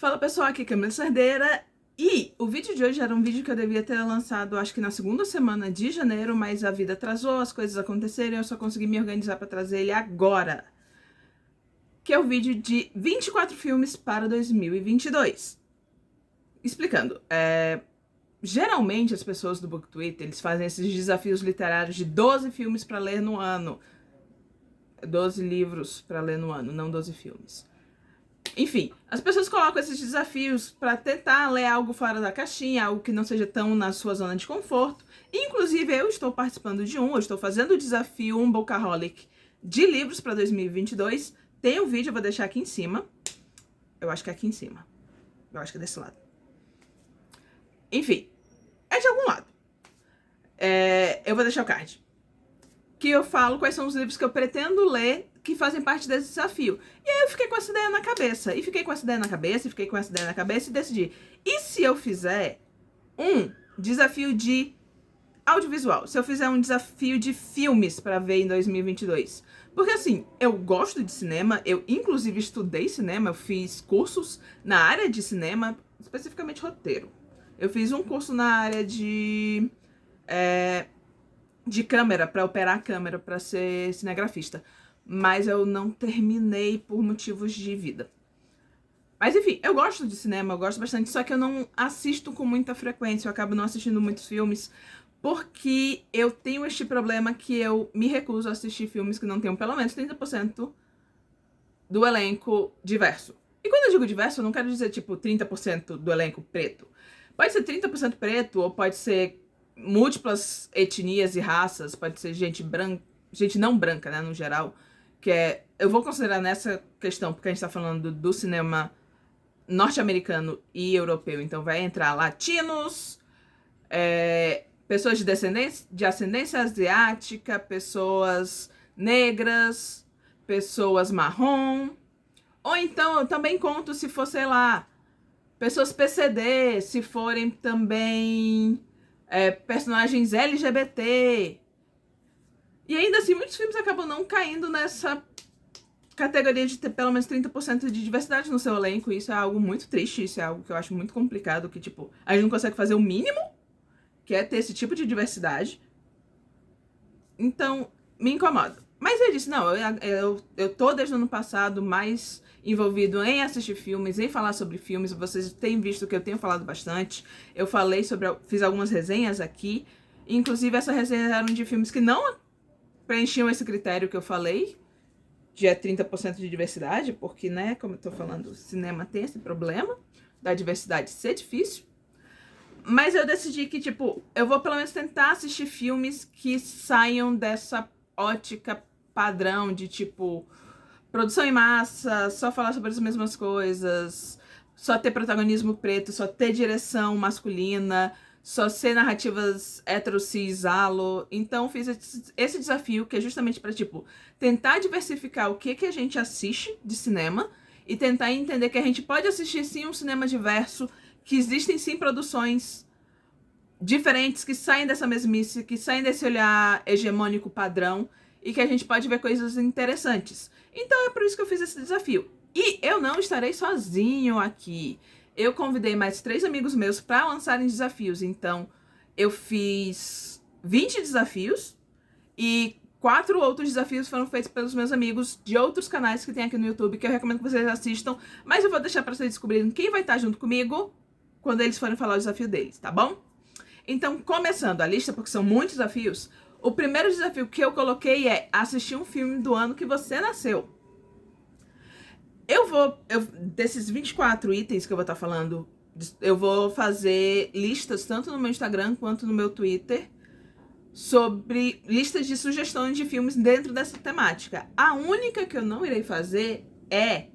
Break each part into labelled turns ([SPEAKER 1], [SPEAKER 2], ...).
[SPEAKER 1] Fala pessoal, aqui é Camila Cerdeira e o vídeo de hoje era um vídeo que eu devia ter lançado acho que na segunda semana de janeiro, mas a vida atrasou, as coisas aconteceram e eu só consegui me organizar para trazer ele agora. Que é o vídeo de 24 filmes para 2022. Explicando, geralmente as pessoas do BookTweet, eles fazem esses desafios literários de 12 filmes para ler no ano. 12 livros para ler no ano, não 12 filmes. Enfim, as pessoas colocam esses desafios para tentar ler algo fora da caixinha, algo que não seja tão na sua zona de conforto. Inclusive, eu estou participando de eu estou fazendo o desafio Um Bookaholic de livros para 2022. Tem um vídeo, eu vou deixar aqui em cima. Eu acho que é aqui em cima. Eu acho que é desse lado. Enfim, é de algum lado. Eu vou deixar o card. Que eu falo quais são os livros que eu pretendo ler que fazem parte desse desafio. E aí eu fiquei com essa ideia na cabeça. E fiquei com essa ideia na cabeça, e decidi. E se eu fizer um desafio de audiovisual? Se eu fizer um desafio de filmes pra ver em 2022? Porque assim, eu gosto de cinema, eu inclusive estudei cinema, eu fiz cursos na área de cinema, especificamente roteiro. Eu fiz um curso na área de câmera, pra operar a câmera, pra ser cinegrafista. Mas eu não terminei por motivos de vida. Mas enfim, eu gosto de cinema, eu gosto bastante, só que eu não assisto com muita frequência, eu acabo não assistindo muitos filmes, porque eu tenho este problema que eu me recuso a assistir filmes que não tenham pelo menos 30% do elenco diverso. E quando eu digo diverso, eu não quero dizer tipo 30% do elenco preto. Pode ser 30% preto, ou pode ser múltiplas etnias e raças, pode ser gente branca, gente não branca, né, no geral, eu vou considerar nessa questão, porque a gente tá falando do cinema norte-americano e europeu, então vai entrar latinos, pessoas de ascendência asiática, pessoas negras, pessoas marrom, ou então eu também conto se for, sei lá, pessoas PCD, se forem também personagens LGBT. E ainda assim, muitos filmes acabam não caindo nessa categoria de ter pelo menos 30% de diversidade no seu elenco. E isso é algo muito triste, isso é algo que eu acho muito complicado, que tipo, a gente não consegue fazer o mínimo, que é ter esse tipo de diversidade. Então, me incomoda. Mas eu disse, não, eu tô desde o ano passado mais envolvido em assistir filmes, em falar sobre filmes. Vocês têm visto que eu tenho falado bastante. Eu fiz algumas resenhas aqui. Inclusive, essas resenhas eram de filmes que não preenchiam esse critério que eu falei, de 30% de diversidade, porque, né, como eu tô falando, o cinema tem esse problema da diversidade ser difícil. Mas eu decidi que, tipo, eu vou pelo menos tentar assistir filmes que saiam dessa ótica padrão de, tipo, produção em massa, só falar sobre as mesmas coisas, só ter protagonismo preto, só ter direção masculina, só ser narrativas hetero-cis-alo. Então fiz esse desafio, que é justamente pra, tipo, tentar diversificar o que a gente assiste de cinema e tentar entender que a gente pode assistir sim um cinema diverso, que existem sim produções diferentes que saem dessa mesmice, que saem desse olhar hegemônico padrão e que a gente pode ver coisas interessantes. Então é por isso que eu fiz esse desafio. E eu não estarei sozinho aqui. Eu convidei mais 3 amigos meus para lançarem desafios. Então, eu fiz 20 desafios e 4 outros desafios foram feitos pelos meus amigos de outros canais que tem aqui no YouTube, que eu recomendo que vocês assistam. Mas eu vou deixar para vocês descobrirem quem vai estar junto comigo quando eles forem falar o desafio deles, tá bom? Então, começando a lista, porque são muitos desafios, o primeiro desafio que eu coloquei é assistir um filme do ano que você nasceu. Desses 24 itens que eu vou estar falando, eu vou fazer listas tanto no meu Instagram quanto no meu Twitter sobre listas de sugestões de filmes dentro dessa temática. A única que eu não irei fazer é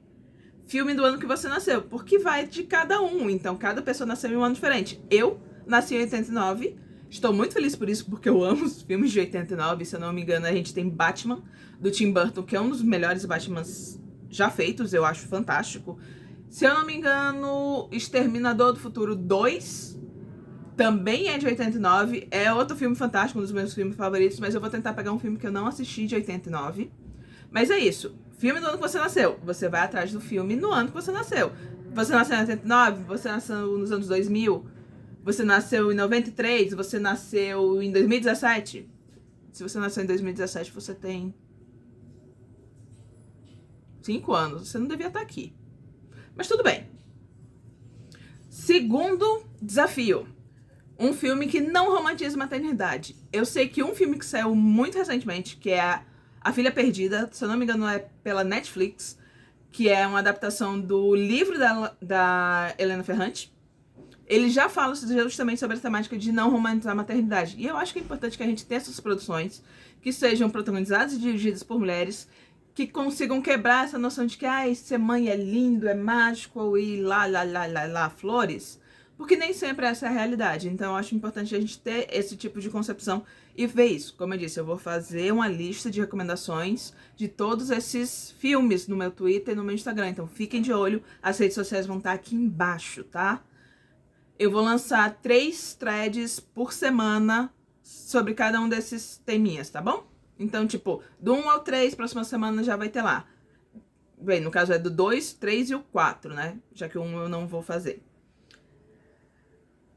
[SPEAKER 1] filme do ano que você nasceu, porque vai de cada um, então cada pessoa nasceu em um ano diferente. Eu nasci em 89, estou muito feliz por isso, porque eu amo os filmes de 89, se eu não me engano a gente tem Batman, do Tim Burton, que é um dos melhores Batmans já feitos, eu acho fantástico. Se eu não me engano, Exterminador do Futuro 2 também é de 89, é outro filme fantástico, um dos meus filmes favoritos, mas eu vou tentar pegar um filme que eu não assisti de 89. Mas é isso, filme do ano que você nasceu, você vai atrás do filme no ano que você nasceu. Você nasceu em 89? Você nasceu nos anos 2000? Você nasceu em 93? Você nasceu em 2017? Se você nasceu em 2017, você tem 5 anos. Você não devia estar aqui. Mas tudo bem. Segundo desafio. Um filme que não romantiza maternidade. Eu sei que um filme que saiu muito recentemente, que é A Filha Perdida, se eu não me engano é pela Netflix, que é uma adaptação do livro da Helena Ferrante. Ele já fala justamente sobre a temática de não romantizar a maternidade. E eu acho que é importante que a gente tenha essas produções que sejam protagonizadas e dirigidas por mulheres, que consigam quebrar essa noção de que ser mãe é lindo, é mágico e lá, flores. Porque nem sempre essa é a realidade. Então eu acho importante a gente ter esse tipo de concepção e ver isso. Como eu disse, eu vou fazer uma lista de recomendações de todos esses filmes no meu Twitter e no meu Instagram. Então fiquem de olho, as redes sociais vão estar aqui embaixo, tá? Eu vou lançar 3 threads por semana sobre cada um desses teminhas, tá bom? Então, tipo, do 1 ao 3, próxima semana já vai ter lá. Bem, no caso é do 2, 3 e o 4, né? Já que o 1 eu não vou fazer.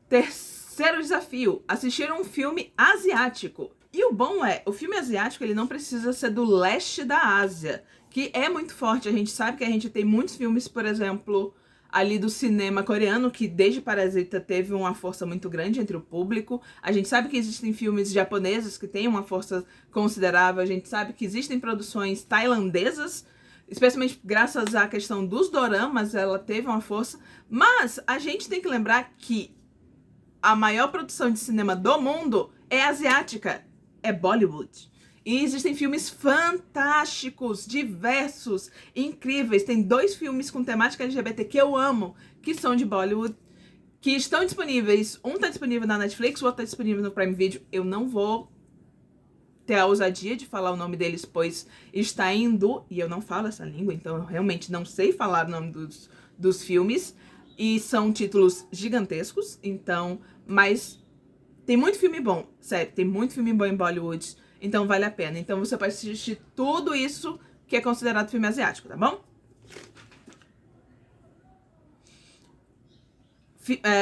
[SPEAKER 1] Terceiro desafio, assistir um filme asiático. E o bom é, o filme asiático ele não precisa ser do leste da Ásia, que é muito forte. A gente sabe que a gente tem muitos filmes, por exemplo, ali do cinema coreano, que desde Parasita teve uma força muito grande entre o público. A gente sabe que existem filmes japoneses que têm uma força considerável. A gente sabe que existem produções tailandesas, especialmente graças à questão dos doramas, ela teve uma força. Mas a gente tem que lembrar que a maior produção de cinema do mundo é asiática, é Bollywood. E existem filmes fantásticos, diversos, incríveis. Tem 2 filmes com temática LGBT que eu amo, que são de Bollywood, que estão disponíveis. Um está disponível na Netflix, o outro está disponível no Prime Video. Eu não vou ter a ousadia de falar o nome deles, pois está em hindu, e eu não falo essa língua, então eu realmente não sei falar o nome dos filmes. E são títulos gigantescos, então, mas tem muito filme bom, sério, tem muito filme bom em Bollywood, então vale a pena. Então você pode assistir tudo isso que é considerado filme asiático, tá bom?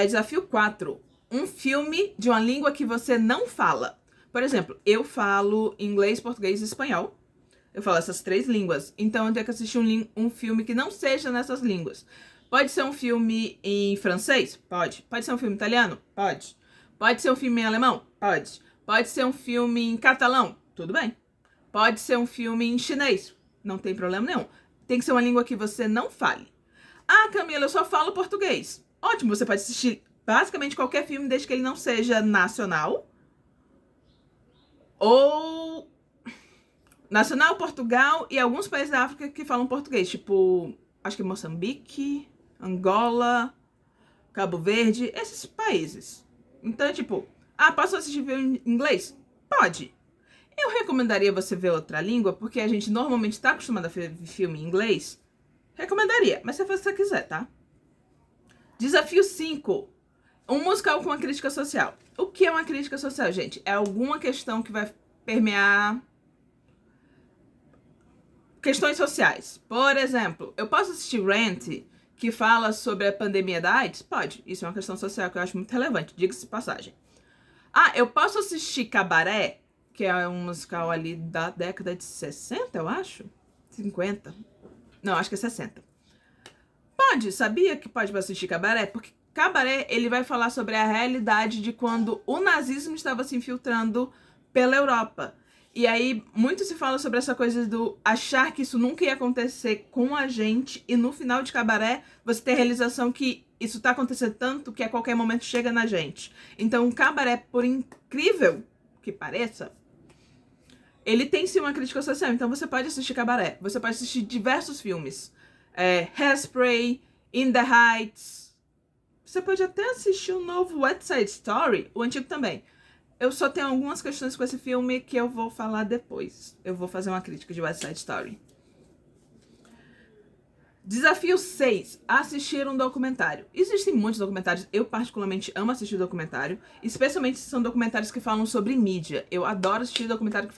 [SPEAKER 1] Desafio 4. Um filme de uma língua que você não fala. Por exemplo, eu falo inglês, português e espanhol. Eu falo essas 3 línguas, então eu tenho que assistir um filme que não seja nessas línguas. Pode ser um filme em francês? Pode. Pode ser um filme italiano? Pode. Pode ser um filme em alemão? Pode. Pode ser um filme em catalão? Tudo bem. Pode ser um filme em chinês? Não tem problema nenhum. Tem que ser uma língua que você não fale. Ah, Camila, eu só falo português. Ótimo, você pode assistir basicamente qualquer filme desde que ele não seja nacional. Ou nacional, Portugal e alguns países da África que falam português. Tipo, acho que Moçambique, Angola, Cabo Verde, esses países. Então, tipo, posso assistir filme em inglês? Pode. Eu recomendaria você ver outra língua, porque a gente normalmente está acostumado a ver filme em inglês. Recomendaria, mas se você quiser, tá? Desafio 5. Um musical com uma crítica social. O que é uma crítica social, gente? É alguma questão que vai permear questões sociais. Por exemplo, eu posso assistir Rent, que fala sobre a pandemia da AIDS? Pode. Isso é uma questão social que eu acho muito relevante, diga-se de passagem. Eu posso assistir Cabaré, que é um musical ali da década de 60, eu acho? 50? Não, acho que é 60. Pode, sabia que pode assistir Cabaré? Porque Cabaré, ele vai falar sobre a realidade de quando o nazismo estava se infiltrando pela Europa. E aí, muito se fala sobre essa coisa do achar que isso nunca ia acontecer com a gente, e no final de Cabaré, você tem a realização que isso tá acontecendo tanto que a qualquer momento chega na gente. Então, Cabaré, por incrível que pareça, ele tem sim uma crítica social. Então, você pode assistir Cabaré, você pode assistir diversos filmes. Hairspray, In the Heights. Você pode até assistir o novo West Side Story, o antigo também. Eu só tenho algumas questões com esse filme que eu vou falar depois. Eu vou fazer uma crítica de West Side Story. Desafio 6. Assistir um documentário. Existem muitos documentários. Eu particularmente amo assistir documentário. Especialmente se são documentários que falam sobre mídia. Eu adoro assistir documentário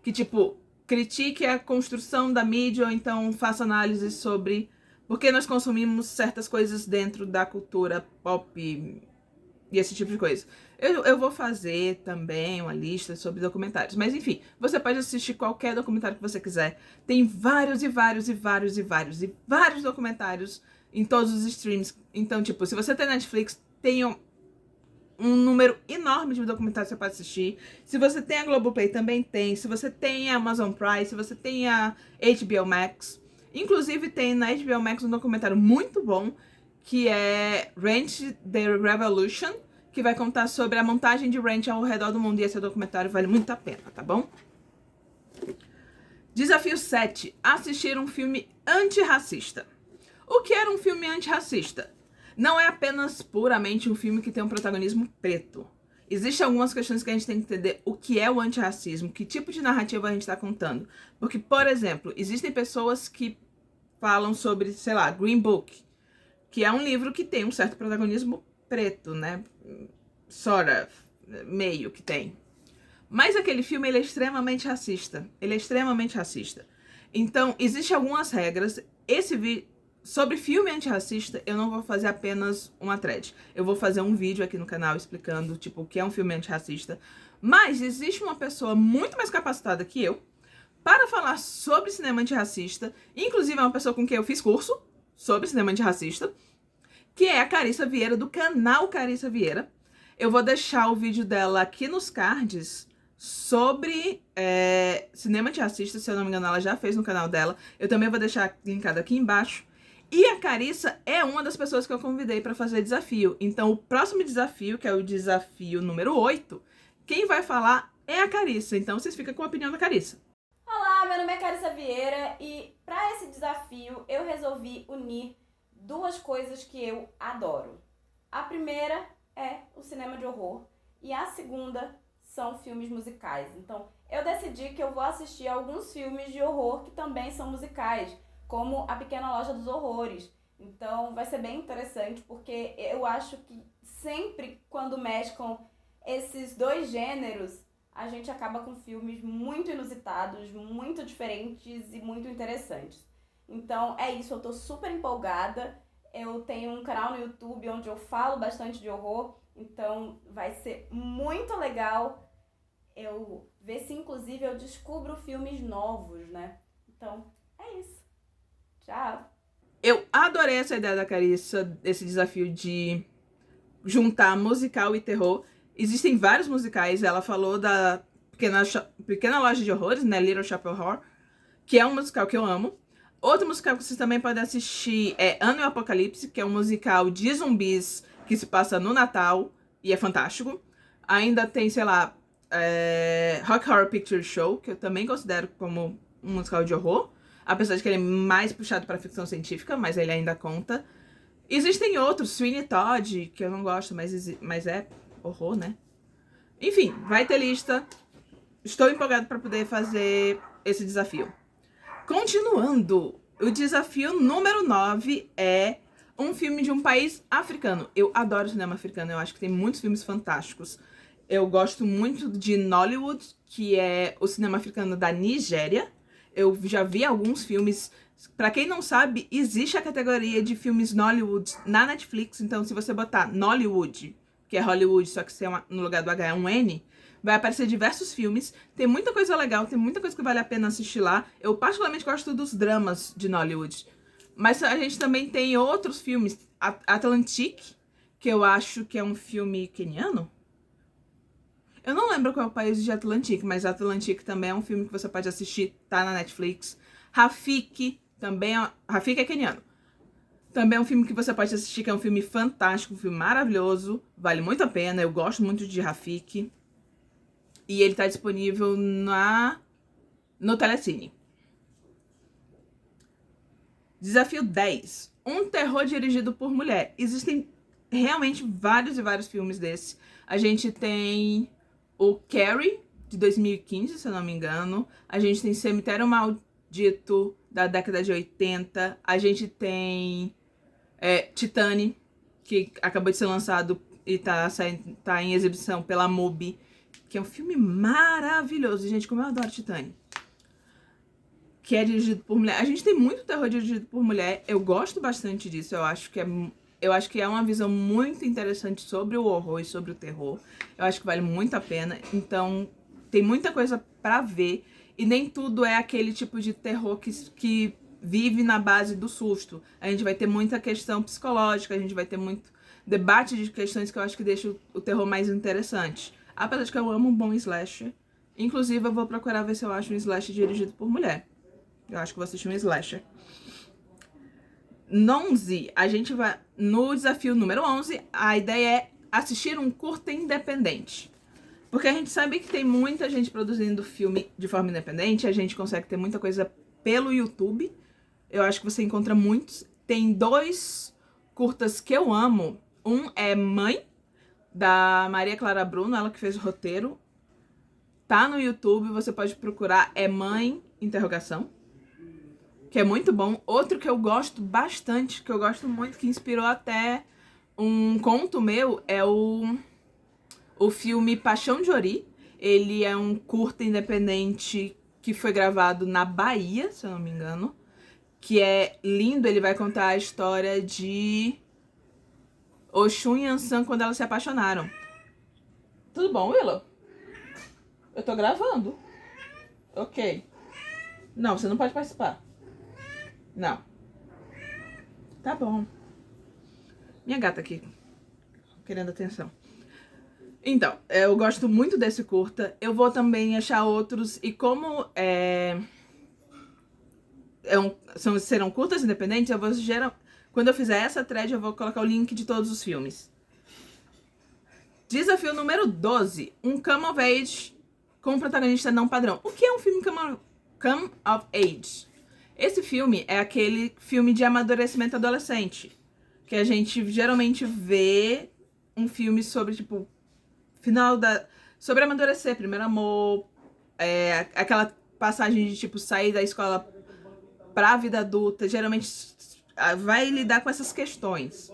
[SPEAKER 1] que tipo, critique a construção da mídia ou então faça análise sobre Porque nós consumimos certas coisas dentro da cultura pop e esse tipo de coisa. Eu vou fazer também uma lista sobre documentários. Mas enfim, você pode assistir qualquer documentário que você quiser. Tem vários e vários e vários e vários e vários documentários em todos os streams. Então, tipo, se você tem Netflix, tem um número enorme de documentários que você pode assistir. Se você tem a Globoplay, também tem. Se você tem a Amazon Prime, se você tem a HBO Max. Inclusive, tem na HBO Max um documentário muito bom, que é Ranch The Revolution, que vai contar sobre a montagem de ranch ao redor do mundo. E esse documentário vale muito a pena, tá bom? Desafio 7. Assistir um filme antirracista. O que era um filme antirracista? Não é apenas puramente um filme que tem um protagonismo preto. Existem algumas questões que a gente tem que entender o que é o antirracismo, que tipo de narrativa a gente está contando. Porque, por exemplo, existem pessoas que falam sobre, sei lá, Green Book, que é um livro que tem um certo protagonismo preto, né? Sort of, meio que tem. Mas aquele filme, ele é extremamente racista. Ele é extremamente racista. Então, existem algumas regras. Sobre filme antirracista, eu não vou fazer apenas uma thread. Eu vou fazer um vídeo aqui no canal explicando, tipo, o que é um filme antirracista. Mas existe uma pessoa muito mais capacitada que eu para falar sobre cinema antirracista. Inclusive, é uma pessoa com quem eu fiz curso sobre cinema antirracista, que é a Carissa Vieira, do canal Carissa Vieira. Eu vou deixar o vídeo dela aqui nos cards sobre cinema antirracista. Se eu não me engano, ela já fez no canal dela. Eu também vou deixar linkado aqui embaixo. E a Carissa é uma das pessoas que eu convidei para fazer desafio. Então, o próximo desafio, que é o desafio número 8, quem vai falar é a Carissa. Então, vocês ficam com a opinião da Carissa.
[SPEAKER 2] Olá, meu nome é Carissa Vieira e para esse desafio eu resolvi unir duas coisas que eu adoro. A primeira é o cinema de horror e a segunda são filmes musicais. Então, eu decidi que eu vou assistir alguns filmes de horror que também são musicais, como A Pequena Loja dos Horrores. Então vai ser bem interessante, porque eu acho que sempre quando mesclam esses dois gêneros, a gente acaba com filmes muito inusitados, muito diferentes e muito interessantes. Então é isso, eu tô super empolgada. Eu tenho um canal no YouTube onde eu falo bastante de horror, então vai ser muito legal eu ver se inclusive eu descubro filmes novos, né? Então é isso. Tchau!
[SPEAKER 1] Eu adorei essa ideia da Carissa, esse desafio de juntar musical e terror. Existem vários musicais, ela falou da Pequena Loja de Horrores, né, Little Shop of Horror, que é um musical que eu amo. Outro musical que vocês também podem assistir é Ano e o Apocalipse, que é um musical de zumbis que se passa no Natal e é fantástico. Ainda tem, sei lá, Rock Horror Picture Show, que eu também considero como um musical de horror. Apesar de que ele é mais puxado para ficção científica, mas ele ainda conta. Existem outros, Sweeney Todd, que eu não gosto, mas é horror, né? Enfim, vai ter lista. Estou empolgado para poder fazer esse desafio. Continuando, o desafio número 9 é um filme de um país africano. Eu adoro cinema africano, eu acho que tem muitos filmes fantásticos. Eu gosto muito de Nollywood, que é o cinema africano da Nigéria. Eu já vi alguns filmes. Pra quem não sabe, existe a categoria de filmes Nollywood na Netflix. Então, se você botar Nollywood, que é Hollywood, só que no lugar do H é um N, vai aparecer diversos filmes. Tem muita coisa legal, tem muita coisa que vale a pena assistir lá. Eu particularmente gosto dos dramas de Nollywood. Mas a gente também tem outros filmes. Atlantique, que eu acho que é um filme queniano. Eu não lembro qual é o país de Atlantique, mas Atlantique também é um filme que você pode assistir, tá na Netflix. Rafiki também Rafiki é queniano. Também é um filme que você pode assistir, que é um filme fantástico, um filme maravilhoso, vale muito a pena, eu gosto muito de Rafiki. E ele tá disponível no Telecine. Desafio 10. Um terror dirigido por mulher. Existem realmente vários e vários filmes desse. A gente tem o Carrie, de 2015, se eu não me engano. A gente tem Cemitério Maldito, da década de 80. A gente tem Titane, que acabou de ser lançado e tá em exibição pela MUBI, que é um filme maravilhoso. Gente, como eu adoro Titane. que é dirigido por mulher. A gente tem muito terror dirigido por mulher. Eu gosto bastante disso. Eu acho que é uma visão muito interessante sobre o horror e sobre o terror. Eu acho que vale muito a pena. Então, tem muita coisa pra ver. E nem tudo é aquele tipo de terror que vive na base do susto. A gente vai ter muita questão psicológica, a gente vai ter muito debate de questões que eu acho que deixa o terror mais interessante. Apesar de que eu amo um bom slasher. Inclusive, eu vou procurar ver se eu acho um slasher dirigido por mulher. Eu acho que vou assistir um slasher. 11, a gente vai... No desafio número 11, a ideia é assistir um curta independente. Porque a gente sabe que tem muita gente produzindo filme de forma independente. A gente consegue ter muita coisa pelo YouTube. Eu acho que você encontra muitos. Tem 2 curtas que eu amo. Um é Mãe, da Maria Clara Bruno, ela que fez o roteiro. Tá no YouTube, você pode procurar, é Mãe, interrogação. Que é muito bom. Outro que eu gosto bastante, que eu gosto muito, que inspirou até um conto meu, é o filme Paixão de Ori. Ele é um curta independente que foi gravado na Bahia, se eu não me engano. Que é lindo, ele vai contar a história de Oxum e Ansan quando elas se apaixonaram. Tudo bom, Willow? Eu tô gravando. Ok. Não, você não pode participar. Não. Tá bom. Minha gata aqui, querendo atenção. Então, eu gosto muito desse curta. Eu vou também achar outros. E como serão curtas independentes, eu vou quando eu fizer essa thread, eu vou colocar o link de todos os filmes. Desafio número 12. Um come of age com um protagonista não padrão. O que é um filme come of age? Esse filme é aquele filme de amadurecimento adolescente. Que a gente geralmente vê um filme sobre, tipo, sobre amadurecer, primeiro amor, aquela passagem de, tipo, sair da escola pra vida adulta, geralmente vai lidar com essas questões.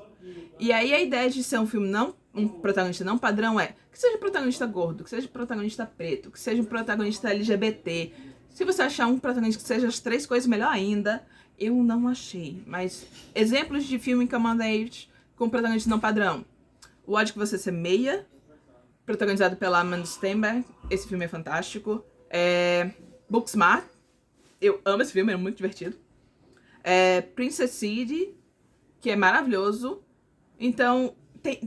[SPEAKER 1] E aí a ideia de ser um filme um protagonista não padrão é que seja um protagonista gordo, que seja um protagonista preto, que seja um protagonista LGBT. Se você achar um protagonista que seja as 3 coisas, melhor ainda. Eu não achei, mas exemplos de filme come of age com protagonista não padrão. O Ódio que Você Semeia, protagonizado pela Amanda Stenberg. Esse filme é fantástico. Booksmart. Eu amo esse filme, é muito divertido. Princess City, que é maravilhoso. Então,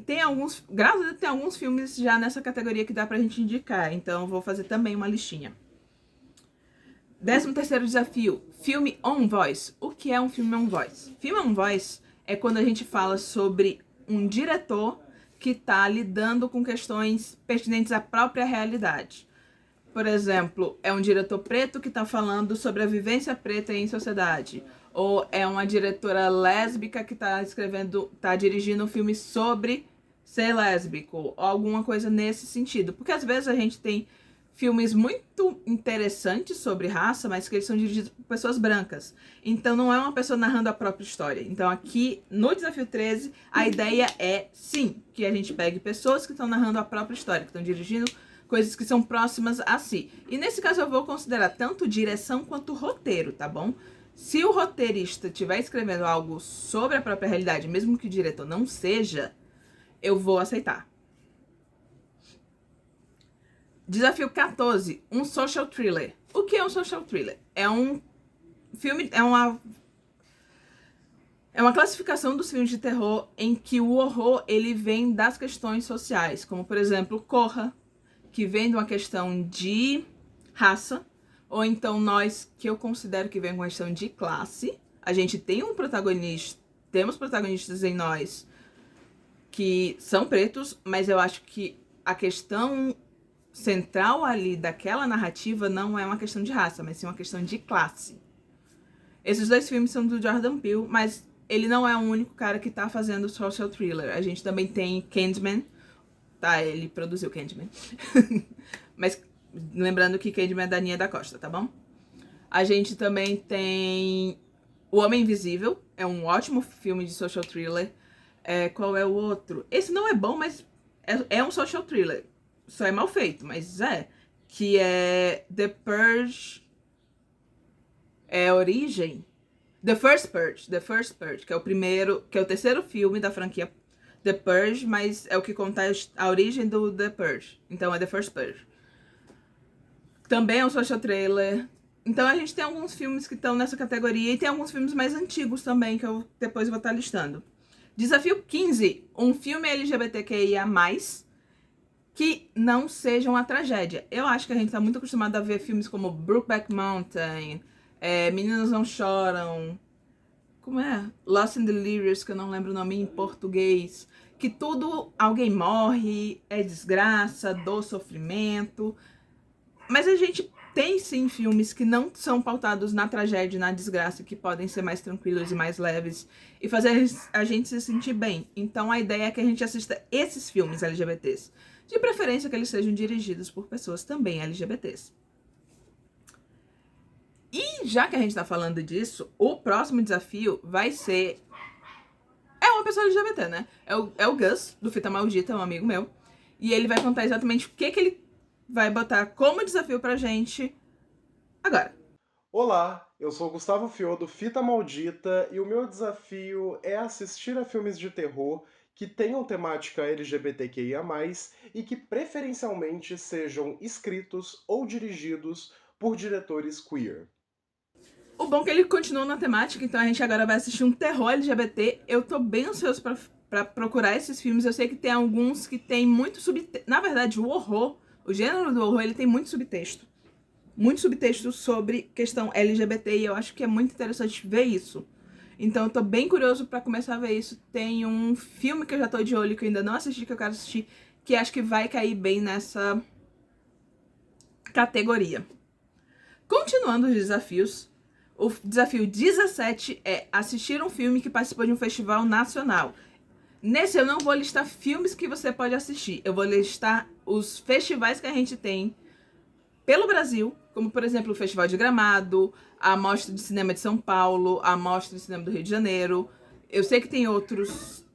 [SPEAKER 1] tem alguns... Graças a Deus, tem alguns filmes já nessa categoria que dá pra gente indicar. Então, eu vou fazer também uma listinha. 13º desafio. Filme on voice. O que é um filme on voice? Filme on voice é quando a gente fala sobre um diretor que tá lidando com questões pertinentes à própria realidade. Por exemplo, é um diretor preto que tá falando sobre a vivência preta em sociedade. Ou é uma diretora lésbica que tá dirigindo um filme sobre ser lésbico. Ou alguma coisa nesse sentido. Porque às vezes a gente tem filmes muito interessantes sobre raça, mas que eles são dirigidos por pessoas brancas. Então não é uma pessoa narrando a própria história. Então aqui, no Desafio 13, a ideia é, sim, que a gente pegue pessoas que estão narrando a própria história, que estão dirigindo coisas que são próximas a si. E nesse caso eu vou considerar tanto direção quanto roteiro, tá bom? Se o roteirista estiver escrevendo algo sobre a própria realidade, mesmo que o diretor não seja, eu vou aceitar. Desafio 14, um social thriller. O que é um social thriller? É um filme, é uma classificação dos filmes de terror em que o horror ele vem das questões sociais, como por exemplo Corra, que vem de uma questão de raça, ou então Nós, que eu considero que vem de uma questão de classe. A gente tem temos protagonistas em Nós que são pretos, mas eu acho que a questão central ali daquela narrativa não é uma questão de raça, mas sim uma questão de classe. Esses 2 filmes são do Jordan Peele, mas ele não é o único cara que tá fazendo social thriller. A gente também tem Candyman, tá? Ele produziu Candyman. Mas lembrando que Candyman é da Nia da Costa, tá bom? A gente também tem O Homem Invisível, é um ótimo filme de social thriller. Qual é o outro? Esse não é bom, mas é um social thriller. Só é mal feito, mas que é The Purge. é Origem. The First Purge, que é o primeiro, que é o terceiro filme da franquia The Purge, mas é o que conta a origem do The Purge. Então é The First Purge. Também é um social trailer. Então a gente tem alguns filmes que estão nessa categoria e tem alguns filmes mais antigos também, que eu depois vou estar listando. Desafio 15, um filme LGBTQIA+, que não seja uma tragédia. Eu acho que a gente tá muito acostumado a ver filmes como Brokeback Mountain, Meninas Não Choram, como é? Lost and Delirious, que eu não lembro o nome em português, que tudo, alguém morre, é desgraça, dor, sofrimento. Mas a gente tem sim filmes que não são pautados na tragédia, na desgraça, que podem ser mais tranquilos e mais leves e fazer a gente se sentir bem. Então a ideia é que a gente assista esses filmes LGBTs. De preferência que eles sejam dirigidos por pessoas também LGBTs. E já que a gente tá falando disso, o próximo desafio vai ser... É uma pessoa LGBT, né? É o Gus, do Fita Maldita, um amigo meu. E ele vai contar exatamente o que ele vai botar como desafio pra gente agora.
[SPEAKER 3] Olá, eu sou Gustavo Fio do Fita Maldita e o meu desafio é assistir a filmes de terror que tenham temática LGBTQIA+, e que preferencialmente sejam escritos ou dirigidos por diretores queer.
[SPEAKER 1] O bom é que ele continua na temática, então a gente agora vai assistir um terror LGBT. Eu tô bem ansioso pra procurar esses filmes. Eu sei que tem alguns que tem muito subtexto. Na verdade, o horror, o gênero do horror, ele tem muito subtexto. Muito subtexto sobre questão LGBT e eu acho que é muito interessante ver isso. Então eu tô bem curioso pra começar a ver isso. Tem um filme que eu já tô de olho, que eu ainda não assisti, que eu quero assistir, que acho que vai cair bem nessa categoria. Continuando os desafios, o desafio 17 é assistir um filme que participou de um festival nacional. Nesse eu não vou listar filmes que você pode assistir, eu vou listar os festivais que a gente tem pelo Brasil, como por exemplo o Festival de Gramado, a Mostra de Cinema de São Paulo, a Mostra de Cinema do Rio de Janeiro. Eu sei que tem outros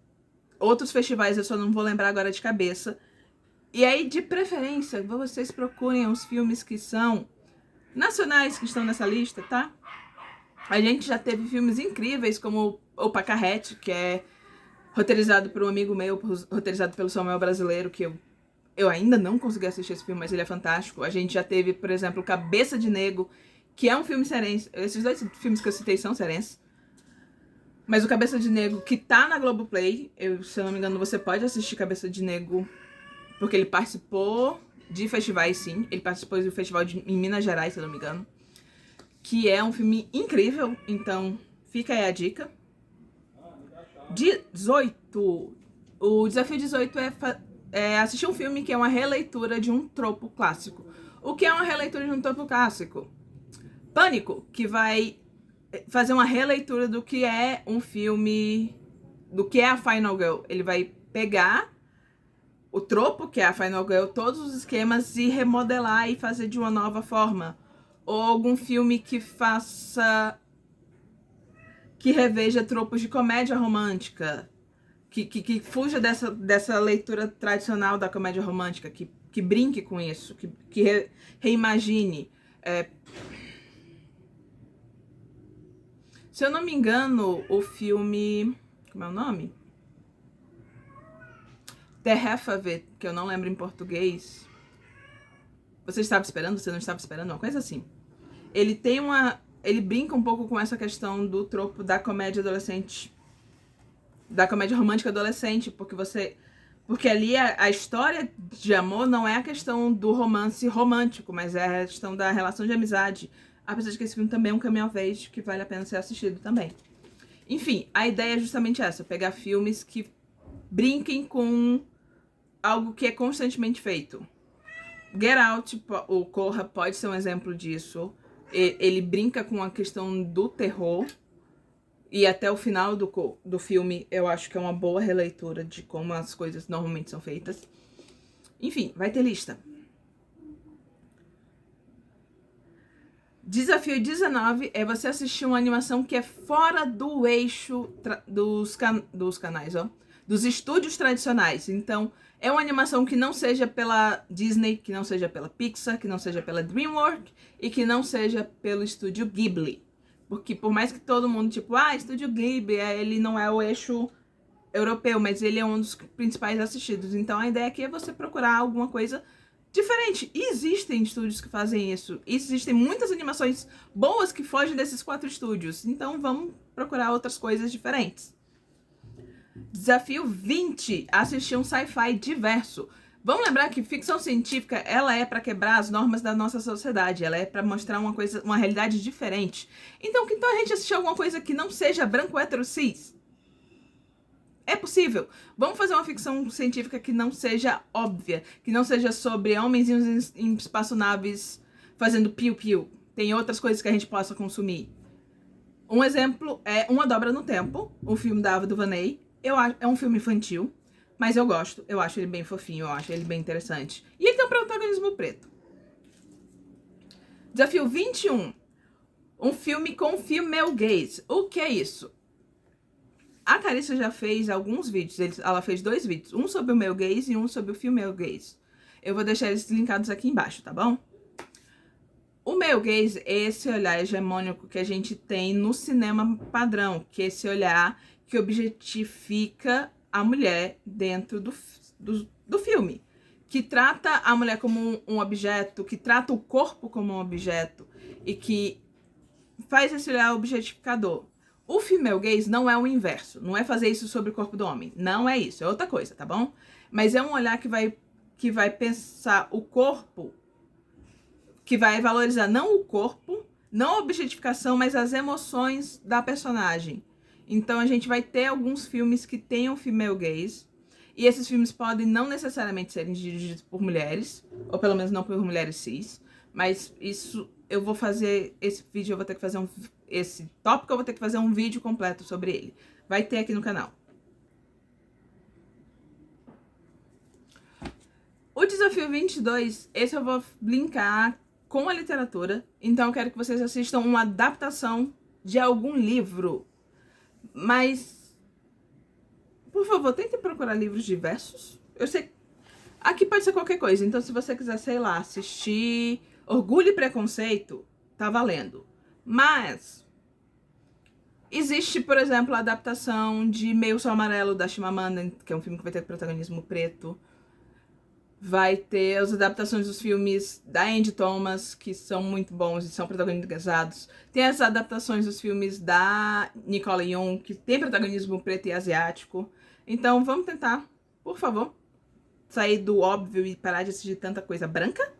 [SPEAKER 1] festivais, eu só não vou lembrar agora de cabeça. E aí, de preferência, vocês procurem os filmes que são nacionais que estão nessa lista, tá? A gente já teve filmes incríveis como O Pacarrete, que é roteirizado por um amigo meu, roteirizado pelo Samuel Brasileiro, que eu ainda não consegui assistir esse filme, mas ele é fantástico. A gente já teve, por exemplo, Cabeça de Negro, que é um filme cearense. Esses dois filmes que eu citei são cearenses. Mas o Cabeça de Negro, que tá na Globoplay, se eu não me engano, você pode assistir Cabeça de Negro, porque ele participou de festivais, sim. Ele participou do festival em Minas Gerais, se eu não me engano. Que é um filme incrível, então fica aí a dica. 18. O desafio 18 é assistir um filme que é uma releitura de um tropo clássico. O que é uma releitura de um tropo clássico? Pânico, que vai fazer uma releitura do que é um filme, do que é a Final Girl. Ele vai pegar o tropo, que é a Final Girl, todos os esquemas e remodelar e fazer de uma nova forma. Ou algum filme que faça... que reveja tropos de comédia romântica, que fuja dessa leitura tradicional da comédia romântica, que brinque com isso, que reimagine. Se eu não me engano, o filme... como é o nome? The Half of It, que eu não lembro em português. Você estava esperando? Você não estava esperando? Uma coisa assim. Ele tem uma... ele brinca um pouco com essa questão do tropo da comédia adolescente, da comédia romântica adolescente, porque ali a história de amor não é a questão do romance romântico, mas é a questão da relação de amizade. Apesar de que esse filme também é um coming of age que vale a pena ser assistido também. Enfim, a ideia é justamente essa, pegar filmes que brinquem com algo que é constantemente feito. Get Out, o Corra, pode ser um exemplo disso. Ele brinca com a questão do terror. E até o final do filme, eu acho que é uma boa releitura de como as coisas normalmente são feitas. Enfim, vai ter lista. Desafio 19 é você assistir uma animação que é fora do eixo dos canais, ó. Dos estúdios tradicionais. Então, é uma animação que não seja pela Disney, que não seja pela Pixar, que não seja pela DreamWorks e que não seja pelo estúdio Ghibli. Porque por mais que todo mundo, tipo, Estúdio Ghibli, ele não é o eixo europeu, mas ele é um dos principais assistidos. Então a ideia aqui é você procurar alguma coisa diferente. E existem estúdios que fazem isso. Existem muitas animações boas que fogem desses 4 estúdios. Então vamos procurar outras coisas diferentes. Desafio 20. Assistir um sci-fi diverso. Vamos lembrar que ficção científica, ela é para quebrar as normas da nossa sociedade. Ela é para mostrar uma realidade diferente. Então, que tal a gente assistir alguma coisa que não seja branco, hétero, cis? É possível. Vamos fazer uma ficção científica que não seja óbvia, que não seja sobre homenzinhos em espaçonaves fazendo piu-piu. Tem outras coisas que a gente possa consumir. Um exemplo é Uma Dobra no Tempo, o filme da Ava DuVernay. É um filme infantil, mas eu gosto. Eu acho ele bem fofinho, eu acho ele bem interessante. E ele tem um protagonismo preto. Desafio 21. Um filme com female gaze. O que é isso? A Carissa já fez alguns vídeos, ela fez 2 vídeos, um sobre o male gaze e um sobre o female gaze. Eu vou deixar eles linkados aqui embaixo, tá bom? O male gaze é esse olhar hegemônico que a gente tem no cinema padrão, que é esse olhar que objetifica a mulher dentro do filme, que trata a mulher como um objeto, que trata o corpo como um objeto e que faz esse olhar objetificador. O female gaze não é o inverso, não é fazer isso sobre o corpo do homem, não é isso, é outra coisa, tá bom? Mas é um olhar que vai pensar o corpo, que vai valorizar não o corpo, não a objetificação, mas as emoções da personagem. Então a gente vai ter alguns filmes que tenham female gaze, e esses filmes podem não necessariamente serem dirigidos por mulheres, ou pelo menos não por mulheres cis, mas isso eu vou fazer, esse vídeo eu vou ter que fazer esse tópico eu vou ter que fazer um vídeo completo sobre ele. Vai ter aqui no canal. O desafio 22, esse eu vou linkar com a literatura, então eu quero que vocês assistam uma adaptação de algum livro. Mas, por favor, tentem procurar livros diversos. Eu sei, aqui pode ser qualquer coisa, então se você quiser, sei lá, assistir Orgulho e Preconceito, tá valendo. Mas existe, por exemplo, a adaptação de Meio Sol Amarelo, da Chimamanda, que é um filme que vai ter protagonismo preto. Vai ter as adaptações dos filmes da Angie Thomas, que são muito bons e são protagonizados. Tem as adaptações dos filmes da Nicole Yeung, que tem protagonismo preto e asiático. Então vamos tentar, por favor, sair do óbvio e parar de assistir tanta coisa branca.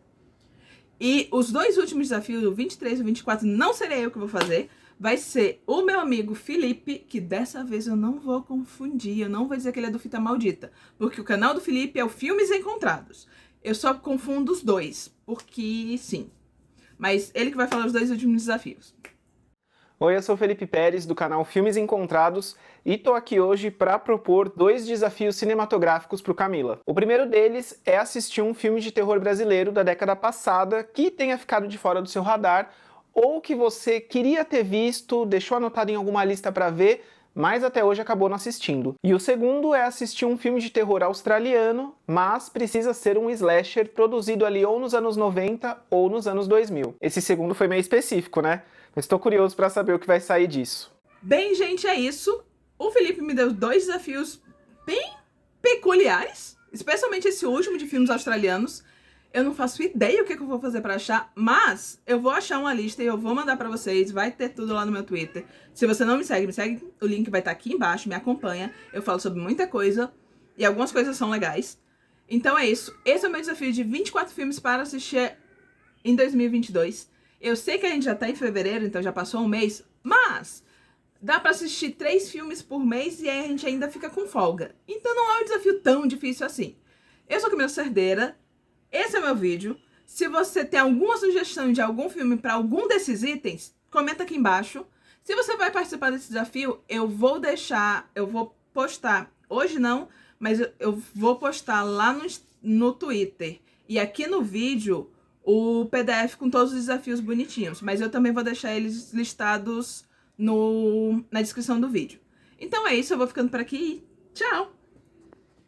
[SPEAKER 1] E os 2 últimos desafios, o 23 e o 24, não serei eu que vou fazer. Vai ser o meu amigo Felipe, que dessa vez eu não vou confundir, eu não vou dizer que ele é do Fita Maldita, porque o canal do Felipe é o Filmes Encontrados. Eu só confundo os 2, porque sim. Mas ele que vai falar os 2 últimos desafios.
[SPEAKER 4] Oi, eu sou o Felipe Pérez, do canal Filmes Encontrados, e tô aqui hoje para propor 2 desafios cinematográficos para o Camila. O primeiro deles é assistir um filme de terror brasileiro da década passada que tenha ficado de fora do seu radar, ou que você queria ter visto, deixou anotado em alguma lista para ver, mas até hoje acabou não assistindo. E o segundo é assistir um filme de terror australiano, mas precisa ser um slasher produzido ali ou nos anos 90 ou nos anos 2000. Esse segundo foi meio específico, né? Mas estou curioso para saber o que vai sair disso.
[SPEAKER 1] Bem, gente, é isso. O Felipe me deu 2 desafios bem peculiares, especialmente esse último de filmes australianos. Eu não faço ideia o que eu vou fazer pra achar, mas eu vou achar uma lista e eu vou mandar pra vocês. Vai ter tudo lá no meu Twitter. Se você não me segue, o link vai estar aqui embaixo, me acompanha. Eu falo sobre muita coisa e algumas coisas são legais. Então é isso. Esse é o meu desafio de 24 filmes para assistir em 2022. Eu sei que a gente já tá em fevereiro, então já passou um mês, mas dá pra assistir 3 filmes por mês e aí a gente ainda fica com folga. Então não é um desafio tão difícil assim. Eu sou Camila Cerdeira. Esse é o meu vídeo. Se você tem alguma sugestão de algum filme para algum desses itens, comenta aqui embaixo. Se você vai participar desse desafio, eu vou postar, hoje não, mas eu vou postar lá no Twitter e aqui no vídeo o PDF com todos os desafios bonitinhos, mas eu também vou deixar eles listados na descrição do vídeo. Então é isso, eu vou ficando por aqui. Tchau!